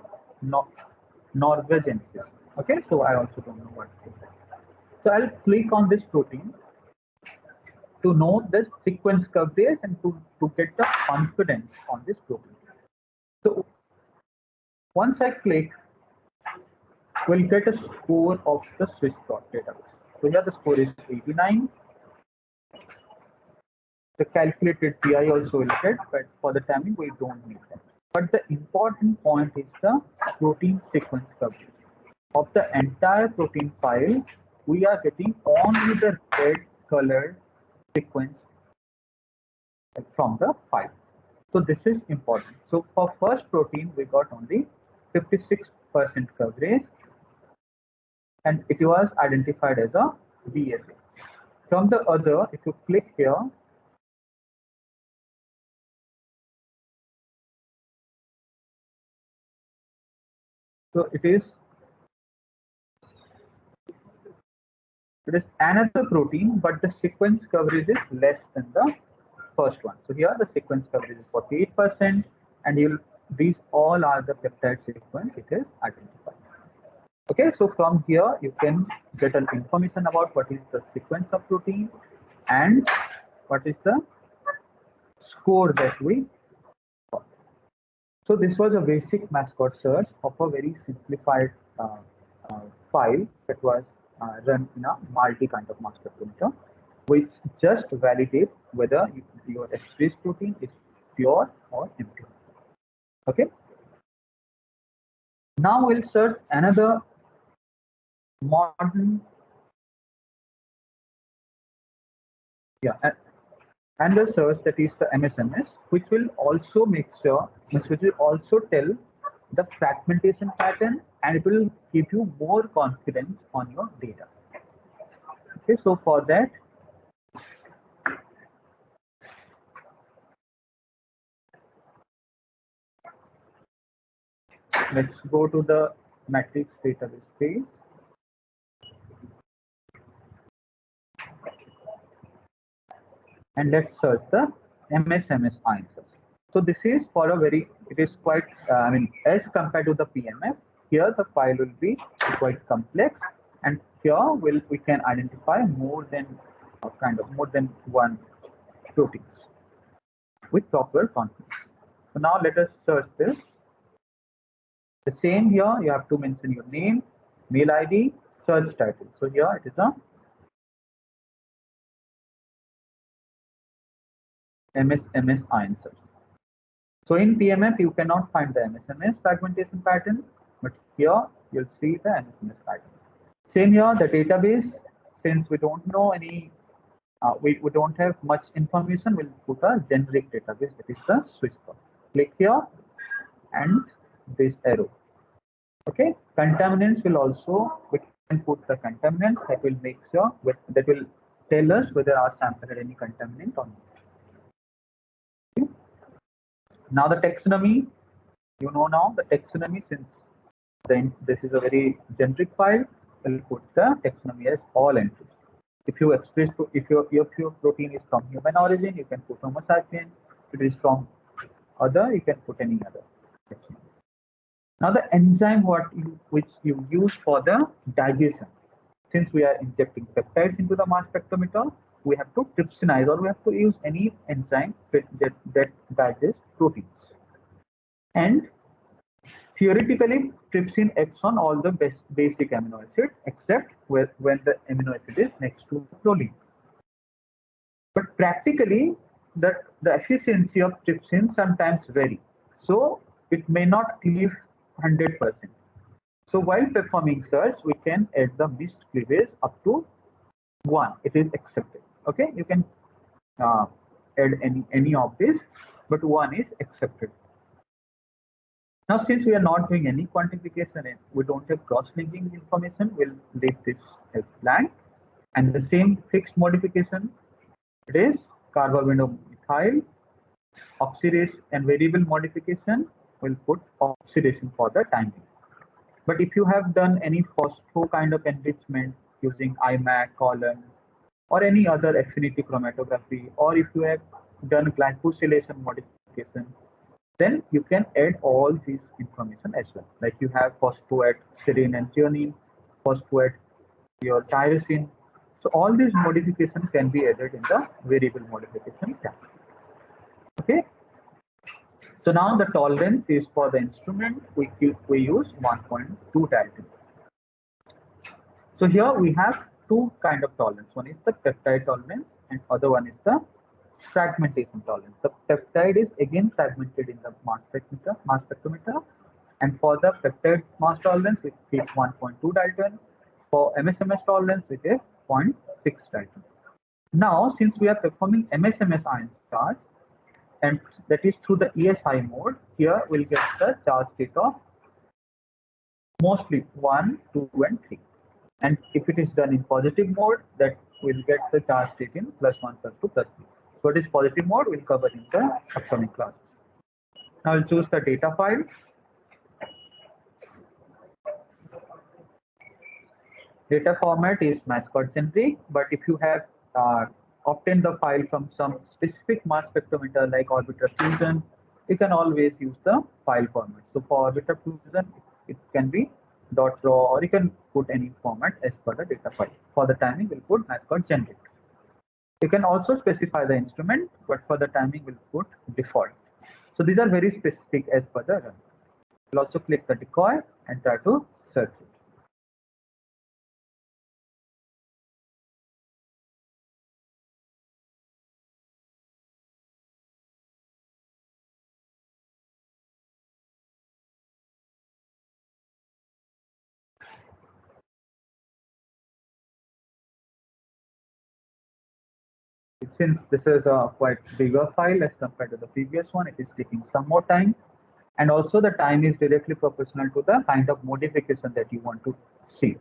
norvegensis. Okay, so I also don't know what it is. So I'll click on this protein to know the sequence coverage and to get the confidence on this protein. So Once I click, we'll get a score of the Swissplot database. So here the score is 89. The calculated PI also will get, but for the timing we don't need that. But the important point is the protein sequence coverage. Of the entire protein file, we are getting only the red colored sequence from the file. So this is important. So for first protein, we got only 56% coverage, and it was identified as a BSA. From the other, if you click here, so it is another protein, but the sequence coverage is less than the first one. So here the sequence coverage is 48%, and these all are the peptide sequence it is identified. Okay, so from here you can get an information about what is the sequence of protein and what is the score that we got. So this was a basic mascot search of a very simplified file that was run in a multi kind of mass spectrometer, which just validate whether your expressed protein is pure or impure. Okay. Now we'll search another modern, and the search, that is the MSMS, which will also make sure, which will also tell the fragmentation pattern, and it will give you more confidence on your data. Okay, so for that, let's go to the matrix database page. And let's search the MSMS answers. So this is for a very, it is quite, as compared to the PMF, here the file will be quite complex, and here we can identify more than one proteins with proper confidence. So now let us search this. The same here, you have to mention your name, mail ID, search title. So here it is a MSMS answer. So in PMF, you cannot find the MSMS fragmentation pattern, but here you'll see the MSMS pattern. Same here, the database, since we don't know any, we don't have much information, we'll put a generic database, that is the Swissplot. Click here and this arrow. Okay, contaminants will also, we can put the contaminants that will make sure, that will tell us whether our sample had any contaminant or not. Now the taxonomy, you know now the taxonomy, since then this is a very generic file, we'll put the taxonomy as all entries. If you express, if your protein is from human origin, you can put Homo sapien. If it is from other, you can put any other taxonomy. Now the enzyme which you use for the digestion. Since we are injecting peptides into the mass spectrometer, we have to trypsinize, or we have to use any enzyme that digests proteins. And theoretically, trypsin acts on all the basic amino acids except when the amino acid is next to proline. But practically, the efficiency of trypsin sometimes vary. So it may not cleave 100%. So while performing search, we can add the missed cleavage up to 1. It is accepted. Okay, you can add any of this, but 1 is accepted. Now, since we are not doing any quantification and we don't have cross-linking information, we'll leave this as blank. And the same fixed modification, it is carbormethyl, oxidation, and variable modification, we'll put oxidation for the time being. But if you have done any phospho kind of enrichment using IMAC, column, or any other affinity chromatography, or if you have done glycosylation modification, then you can add all these information as well. Like you have phospho at serine and threonine, phospho at your tyrosine. So all these modifications can be added in the variable modification tab. Okay. So now the tolerance is for the instrument, we use 1.2 Dalton. So here we have two kind of tolerance. One is the peptide tolerance and other one is the fragmentation tolerance. The peptide is again fragmented in the mass spectrometer, and for the peptide mass tolerance it is 1.2 Dalton. For MSMS tolerance it is 0.6 Dalton. Now since we are performing MSMS ion charge, and that is through the ESI mode, here we'll get the charge state of mostly 1, 2 and 3. And if it is done in positive mode, that will get the charge state in +1, +2, +3. So what is positive mode, we'll cover in the upcoming class. Now I'll choose the data file. Data format is mascot generic, but if you have obtained the file from some specific mass spectrometer like Orbiter Fusion, you can always use the file format. So for Orbiter Fusion, it can be .raw, or you can put any format as per the data file. For the timing, we'll put mascot generic. You can also specify the instrument, but for the timing, we'll put default. So these are very specific as per the run. We'll also click the decoy and try to search it. Since this is a quite bigger file as compared to the previous one, it is taking some more time, and also the time is directly proportional to the kind of modification that you want to see.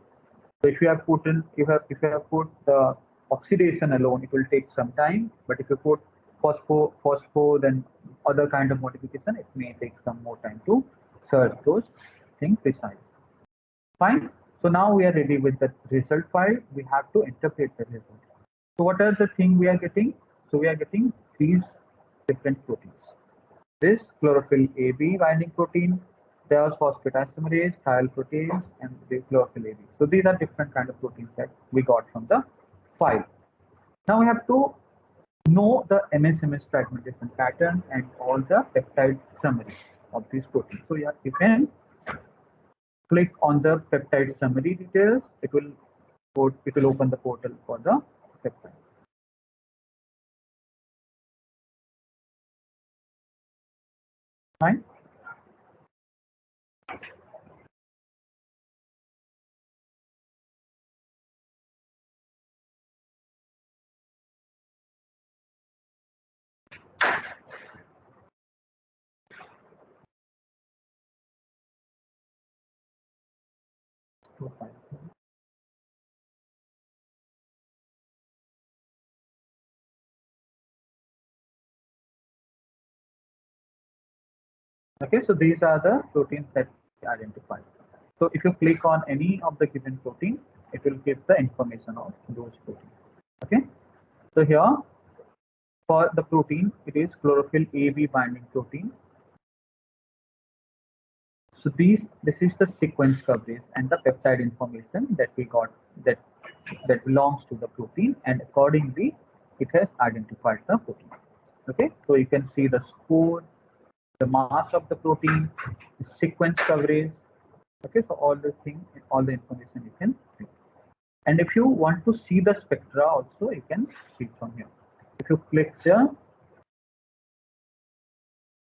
So if you have put the oxidation alone, it will take some time, but if you put phospho, then other kind of modification, it may take some more time to search those things precisely. Fine. So now we are ready with the result file. We have to interpret the result. So what are the things we are getting? So we are getting these different proteins. This chlorophyll AB binding protein, there's phosphatidylimerase, thiol proteins, and the chlorophyll AB. So these are different kind of proteins that we got from the file. Now we have to know the MSMS fragmentation pattern and all the peptide summary of these proteins. So yeah, you can click on the peptide summary details. It will open the portal for the peptide. Fine. Okay, so these are the proteins that we identified. So if you click on any of the given protein, it will give the information of those proteins. Okay, so here for the protein, it is chlorophyll AB binding protein. So this is the sequence coverage and the peptide information that we got that belongs to the protein, and accordingly it has identified the protein. Okay, so you can see the score, the mass of the protein, the sequence coverage. Okay, so all the things, all the information you can see. And if you want to see the spectra also, you can see from here. If you click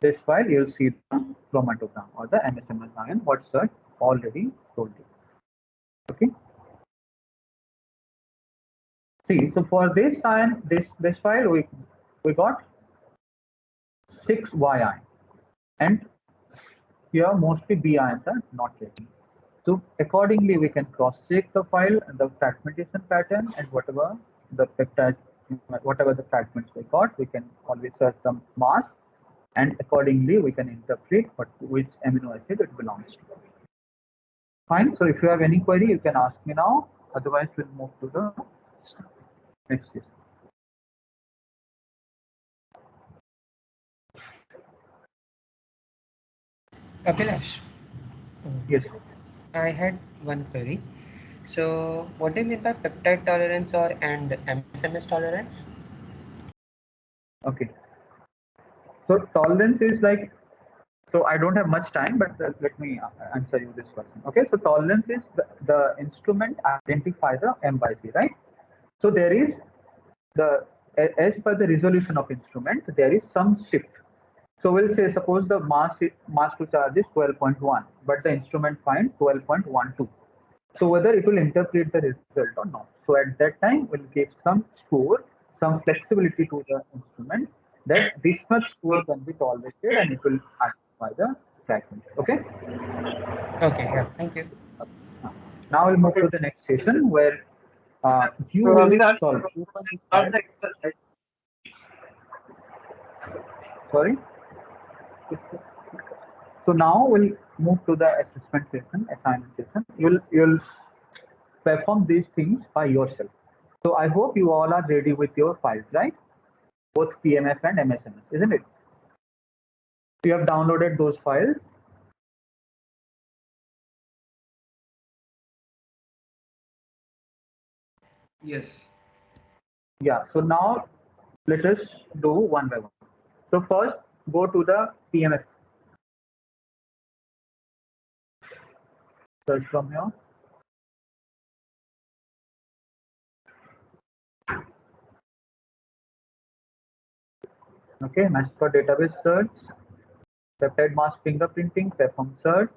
this file, you'll see the chromatogram or the MSMS ion, what search already told you. Okay. See, so for this ion, this file, we got 6 Y ion, and here mostly B ions are not ready. So accordingly, we can cross-check the file and the fragmentation pattern, and whatever the peptide, whatever the fragments we got, we can always search the mass, and accordingly we can interpret which amino acid it belongs to. Fine. So if you have any query, you can ask me now. Otherwise, we'll move to the next question. Abhilash, Yes. I had one query. So what do you mean by peptide tolerance and MSMS tolerance? Okay. So tolerance is like So I don't have much time, but let me answer you this question. Okay, so tolerance is the instrument identifies the M by C, right? So there is as per the resolution of instrument, there is some shift. So we'll say, suppose the mass to charge is 12.1, but the instrument finds 12.12. So whether it will interpret the result or not. So at that time, we'll give some score, some flexibility to the instrument that this much score can be tolerated and it will identify the fragment. Okay. Okay, yeah, thank you. Now we'll move to the next session where you So, will Avinash, solve. start the exercise. Sorry. So now we'll move to the assessment session, assignment session. You'll perform these things by yourself. So I hope you all are ready with your files, right? Both PMF and MSMS, isn't it? You have downloaded those files. Yes. Yeah. So now let us do one by one. So first, go to the PMF. Search from here. Okay, master database search, peptide mask fingerprinting, perform search.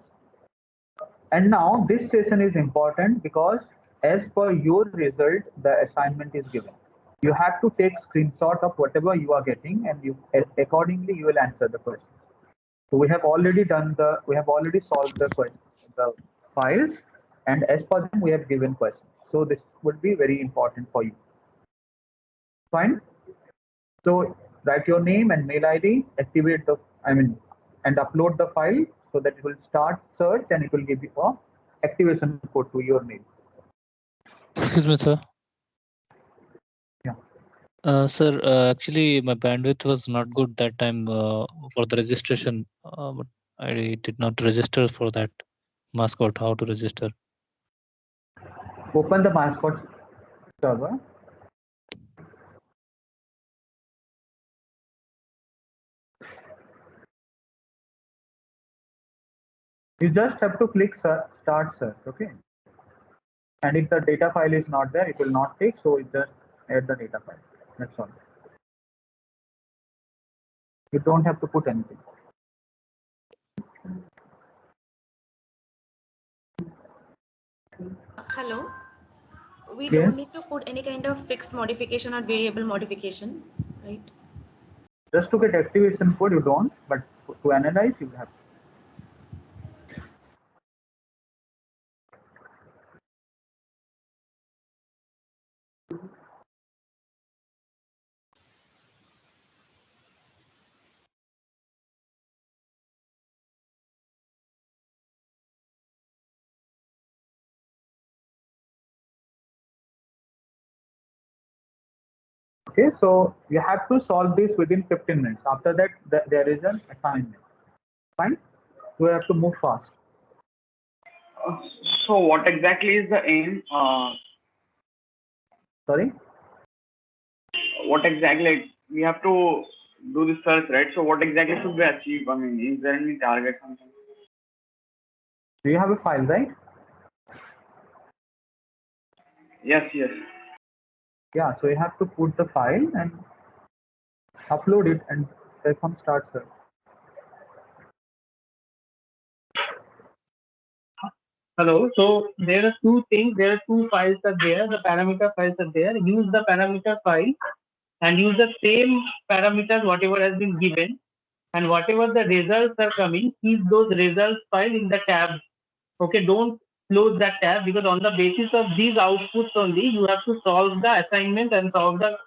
And now this session is important because as per your result, the assignment is given. You have to take screenshot of whatever you are getting and you accordingly you will answer the question. So we have already solved the files, and as per them we have given questions. So this would be very important for you. Fine. So write your name and mail ID, activate and upload the file so that it will start search and it will give you a activation code to your mail. Excuse me, sir. Yeah. Sir, actually, my bandwidth was not good that time for the registration, but I did not register for that mascot. How to register? Open the mascot server. You just have to click start search, okay? And if the data file is not there, it will not take, so it just add the data file. That's all. You don't have to put anything. Hello. We Yes. don't need to put any kind of fixed modification or variable modification, right? Just to get activation code, you don't, but to analyze, you have to. Okay, so you have to solve this within 15 minutes. After that, there is an assignment. Fine? So you have to move fast. So what exactly is the aim? Sorry? What exactly we have to do this search, right? So what exactly should we achieve? I mean, is there any target something? Do you have a file, right? Yes, yes. Yeah, so you have to put the file and upload it and perform start search. Hello. So there are two things. There are two files are there. The parameter files are there. Use the parameter file and use the same parameters whatever has been given, and whatever the results are coming, keep those results file in the tab. Okay, don't close that tab, because on the basis of these outputs only you have to solve the assignment and solve the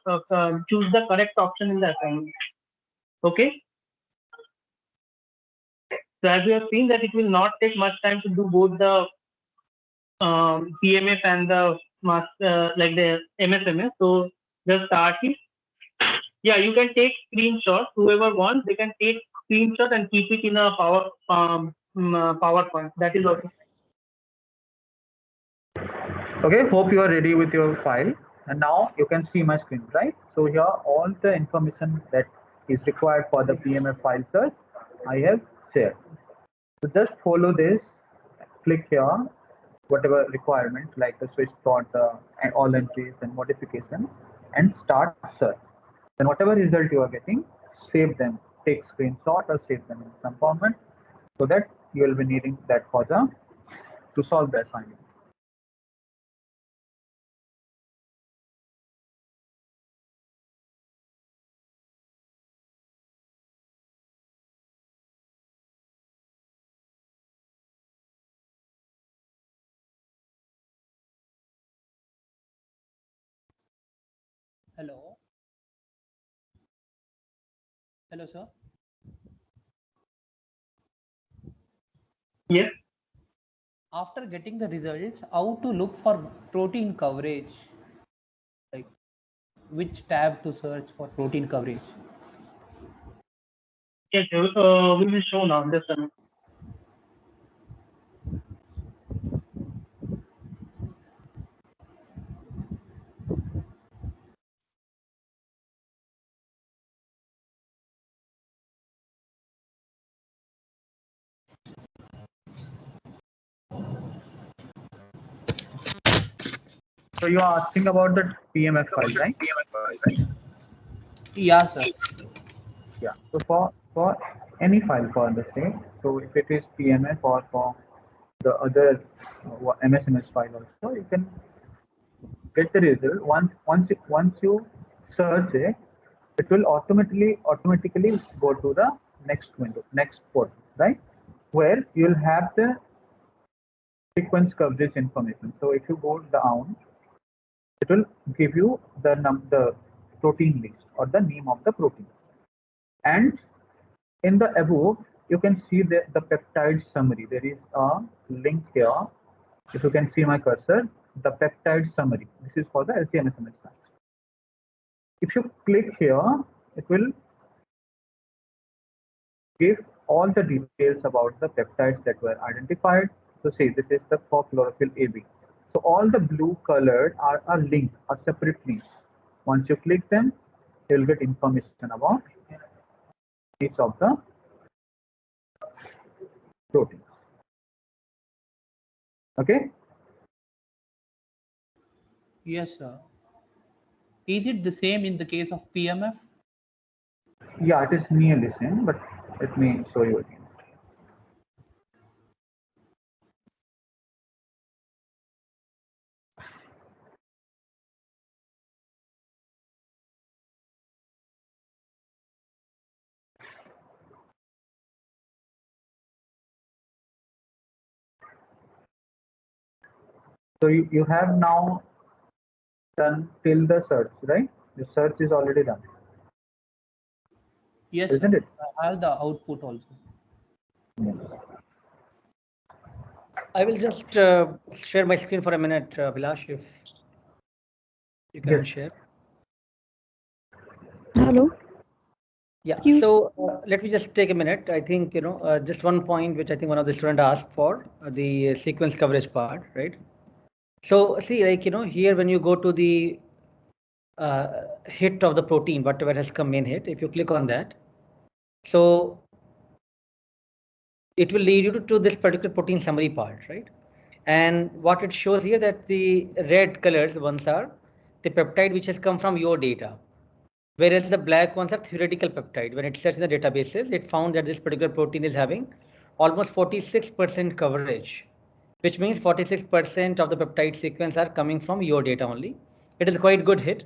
choose the correct option in the assignment. Okay. So as you have seen that it will not take much time to do both the PMF and the like the MSMS. So just start it. Yeah, you can take screenshots. Whoever wants, they can take screenshot and keep it in a PowerPoint. That is okay. Okay, hope you are ready with your file. And now you can see my screen, right? So here all the information that is required for the PMF file search, I have share. So just follow this, click here, whatever requirement like the switch plot, and all entries and modifications, and start search. Then whatever result you are getting, save them, take screenshot or save them in some format, so that you will be needing that for to solve the assignment. Hello. Hello, sir. Yes. After getting the results, how to look for protein coverage? Like which tab to search for protein coverage? Yes, we will show now. Just a minute. So you are asking about the PMF file, right? Yeah, sir. Yeah. So for any file for the same, so if it is PMF or for the other MSMS file also, you can get the result. Once you search it, it will automatically go to the next window, next port, right? Where you'll have the sequence coverage information. So if you go down, it will give you the protein list or the name of the protein. And in the above, you can see the peptide summary. There is a link here. If you can see my cursor, the peptide summary. This is for the LC-MS file. If you click here, it will give all the details about the peptides that were identified. So say this is the for chlorophyll AB. So all the blue colored are linked, are separate links. Once you click them, you will get information about each of the proteins. Okay? Yes, sir. Is it the same in the case of PMF? Yeah, it is nearly same, but let me show you again. So you have now done till the search, right? The search is already done. Yes, isn't sir. it? I have the output also. Yes. I will just share my screen for a minute, Vilash, if you can Yes. share. Hello. Yeah, so let me just take a minute. I think, just one point which I think one of the students asked for, the sequence coverage part, right? So see, like, here when you go to the hit of the protein, whatever has come in hit, if you click on that, so it will lead you to this particular protein summary part, right? And what it shows here that the red colors ones are the peptide which has come from your data, whereas the black ones are theoretical peptide. When it searched in the databases, it found that this particular protein is having almost 46% coverage, which means 46% of the peptide sequence are coming from your data only. It is quite good hit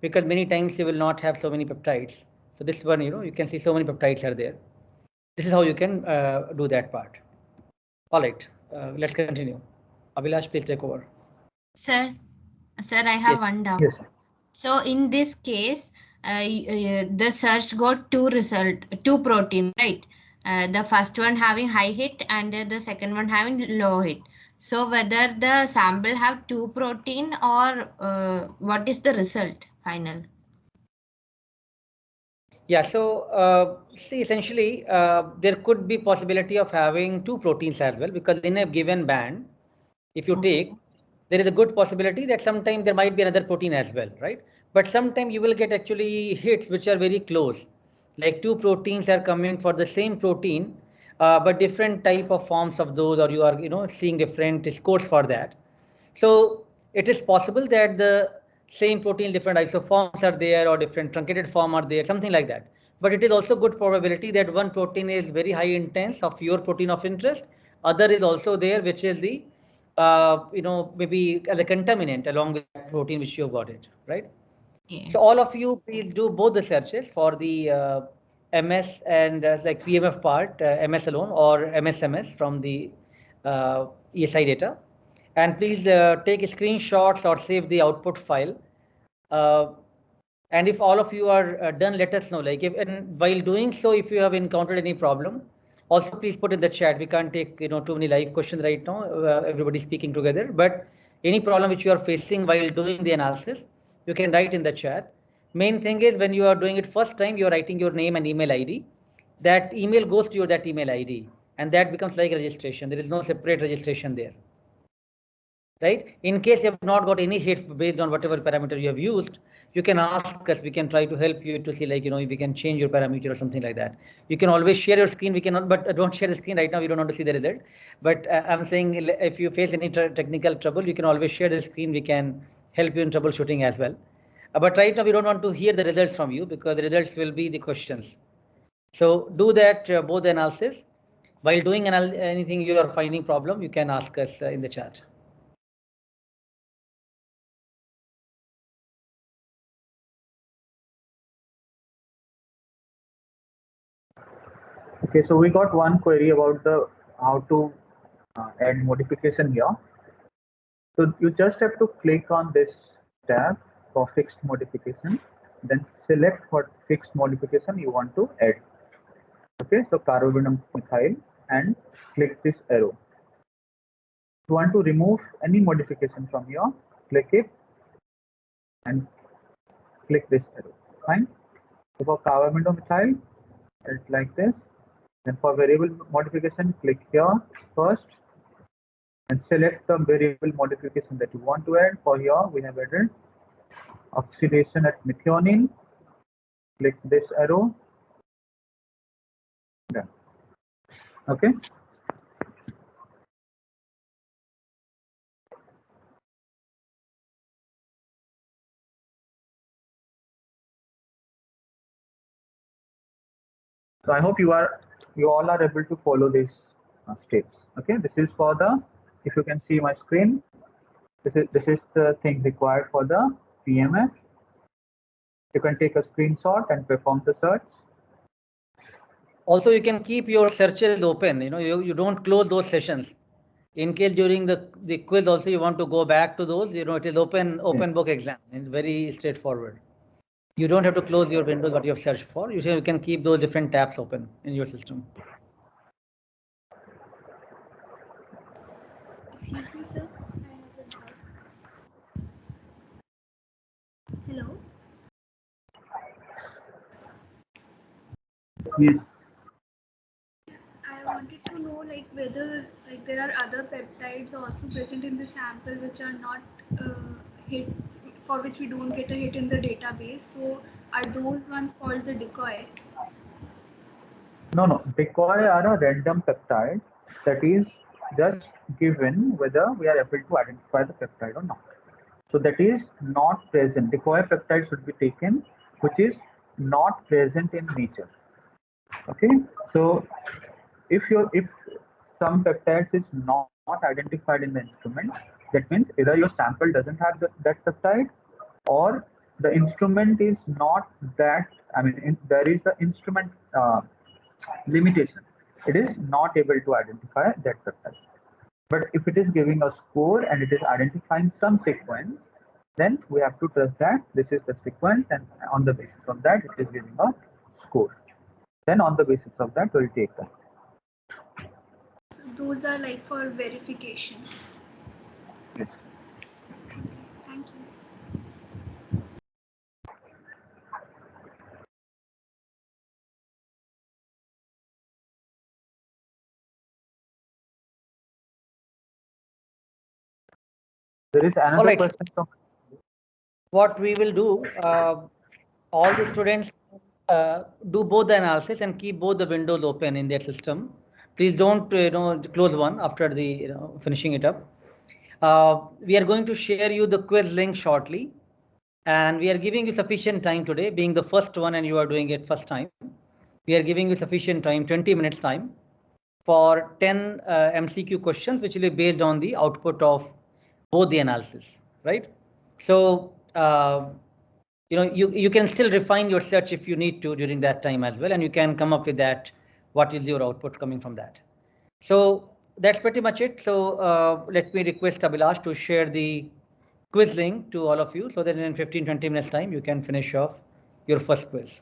because many times you will not have so many peptides. So this one, you can see so many peptides are there. This is how you can do that part. All right, let's continue. Abhilash, please take over. Sir, I have one doubt. Yes. So in this case, the search got two protein, right? The first one having high hit and the second one having low hit. So whether the sample have two protein or what is the result final? Yeah, so see, essentially, there could be possibility of having two proteins as well, because in a given band, if you take, there is a good possibility that sometime there might be another protein as well, right? But sometime you will get actually hits which are very close, like two proteins are coming for the same protein, but different type of forms of those, or you are seeing different scores for that. So it is possible that the same protein, different isoforms are there, or different truncated form are there, something like that. But it is also good probability that one protein is very high intense of your protein of interest. Other is also there, which is the maybe as a contaminant along with that protein which you have got it, right? Yeah. So all of you please do both the searches for the MS and like PMF part, MS alone, or MSMS from the ESI data. And please take screenshots or save the output file. And if all of you are done, let us know. Like and while doing so, if you have encountered any problem, also please put in the chat. We can't take too many live questions right now. Everybody speaking together. But any problem which you are facing while doing the analysis, you can write in the chat. Main thing is when you are doing it first time, you are writing your name and email ID. That email goes to that email ID, and that becomes like registration. There is no separate registration there. Right? In case you have not got any hit based on whatever parameter you have used, you can ask us. We can try to help you to see, like, if we can change your parameter or something like that. You can always share your screen. We cannot, but don't share the screen right now. We don't want to see the result. But I'm saying if you face any technical trouble, you can always share the screen. We can help you in troubleshooting as well. But right now we don't want to hear the results from you because the results will be the questions. So do that both the analysis. While doing anything you are finding problem, you can ask us in the chat. Okay, so we got one query about the how to add modification here. So you just have to click on this tab for fixed modification, then select what fixed modification you want to add. Okay, so carborundum methyl, and click this arrow. If you want to remove any modification from here, click it and click this arrow. Fine. So for carborundum methyl, it's like this. Then for variable modification, click here first and select the variable modification that you want to add. For here, we have added oxidation at methionine. Click this arrow. Done. Okay. So I hope you all are able to follow these steps. Okay. This is for the, if you can see my screen, this is the thing required for the PMF. You can take a screenshot and perform the search. Also, you can keep your searches open. You don't close those sessions. In case during the quiz also you want to go back to those, it is open book exam. It's very straightforward. You don't have to close your windows what you have searched for. You can keep those different tabs open in your system. Excuse me, sir. Hello. Yes. I wanted to know whether there are other peptides also present in the sample which are not hit, for which we don't get a hit in the database. So are those ones called the decoy? No. Decoy are a random peptide that is just given whether we are able to identify the peptide or not. So that is not present. Decoy peptide should be taken, which is not present in nature. Okay. So if some peptides is not identified in the instrument, that means either your sample doesn't have that peptide, or the instrument is not that. I mean, there is the instrument limitation. It is not able to identify that peptide. But if it is giving a score and it is identifying some sequence, then we have to trust that this is the sequence, and on the basis of that, it is giving a score. Then on the basis of that, we'll take that. Those are for verification. Yes. Thank you. There is another question from. What we will do, all the students do both the analysis and keep both the windows open in their system. Please don't close one after the finishing it up. We are going to share you the quiz link shortly, and we are giving you sufficient time today, being the first one and you are doing it first time. We are giving you sufficient time, 20 minutes time, for 10 MCQ questions, which will be based on the output of both the analysis, right? So you can still refine your search if you need to during that time as well, and you can come up with that. What is your output coming from that? So that's pretty much it. So let me request Abhilash to share the quiz link to all of you, so that in 15-20 minutes time you can finish off your first quiz.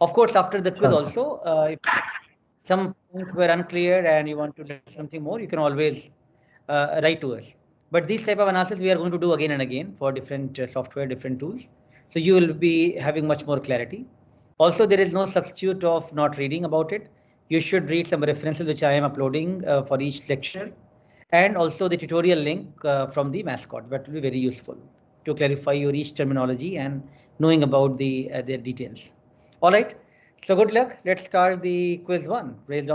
Of course, after the quiz also, if some things were unclear and you want to learn something more, you can always write to us. But these type of analysis we are going to do again and again for different software, different tools. So you will be having much more clarity. Also, there is no substitute of not reading about it. You should read some references which I am uploading for each lecture, and also the tutorial link from the mascot. That will be very useful to clarify your each terminology and knowing about the details. All right. So good luck. Let's start the quiz one based on